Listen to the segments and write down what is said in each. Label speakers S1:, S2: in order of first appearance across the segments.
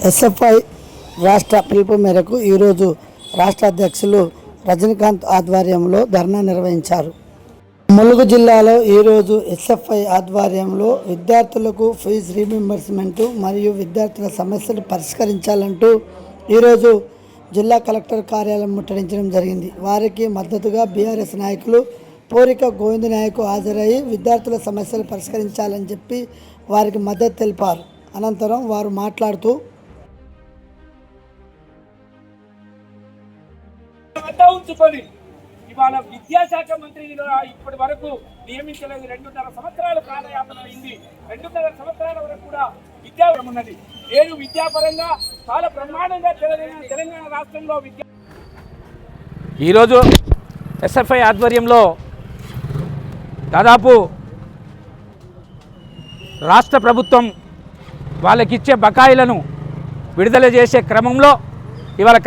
S1: SFI రాష్ట్ర పిలుపు మేరకు ఈరోజు రాష్ట్ర అధ్యక్షులు రజనీకాంత్ ఆధ్వర్యంలో ధర్నా నిర్వహించారు. ములుగు జిల్లాలో ఈరోజు ఎస్ఎఫ్ఐ ఆధ్వర్యంలో విద్యార్థులకు ఫీజు రీయింబర్స్మెంట్ మరియు విద్యార్థుల సమస్యలు పరిష్కరించాలంటూ ఈరోజు జిల్లా కలెక్టర్ కార్యాలయం ముట్టడించడం జరిగింది. వారికి మద్దతుగా బీఆర్ఎస్ నాయకులు పోరిక గోవింద నాయకు హాజరయ్యి విద్యార్థుల సమస్యలు పరిష్కరించాలని చెప్పి వారికి మద్దతు తెలిపారు. అనంతరం వారు మాట్లాడుతూ
S2: ఇవాళ విద్యాశాఖ మంత్రి ఇప్పటి వరకు నియమించలేదు. 2.5 సంవత్సరాల కాలయాపన అయింది. 2.5 సంవత్సరాల వరకు కూడా విద్యా ఉన్నది. నేను విద్యాపరంగా చాలా బ్రహ్మాండంగా తెలంగాణ రాష్ట్రంలో ఈరోజు ఎస్ఎఫ్ఐ ఆధ్వర్యంలో దాదాపు రాష్ట్ర ప్రభుత్వం వాళ్ళకిచ్చే బకాయిలను విడుదల చేసే క్రమంలో ఇవాళ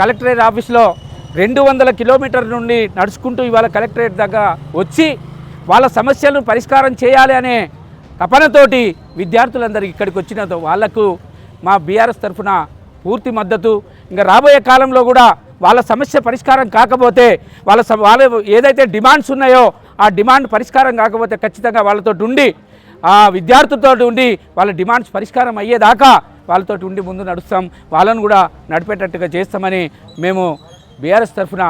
S2: కలెక్టరేట్ ఆఫీస్లో 200 కిలోమీటర్ల నుండి నడుచుకుంటూ ఇవాళ కలెక్టరేట్ దగ్గర వచ్చి వాళ్ళ సమస్యలను పరిష్కారం చేయాలి అనే తపనతోటి విద్యార్థులందరూ ఇక్కడికి వచ్చిన వాళ్లకు మా బీఆర్ఎస్ తరఫున పూర్తి మద్దతు. ఇంకా రాబోయే కాలంలో కూడా వాళ్ళ సమస్య పరిష్కారం కాకపోతే వాళ్ళ ఏదైతే డిమాండ్స్ ఉన్నాయో ఆ డిమాండ్ పరిష్కారం కాకపోతే ఖచ్చితంగా వాళ్ళతో ఉండి ఆ విద్యార్థులతో ఉండి వాళ్ళ డిమాండ్స్ పరిష్కారం అయ్యేదాకా వాళ్ళతో ఉండి ముందు నడుస్తాం. వాళ్ళను కూడా నడిపేటట్టుగా చేస్తామని మేము బీఆర్ఎస్ తరఫున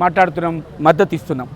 S2: మాట్లాడుతున్నాం, మద్దతు ఇస్తున్నాం.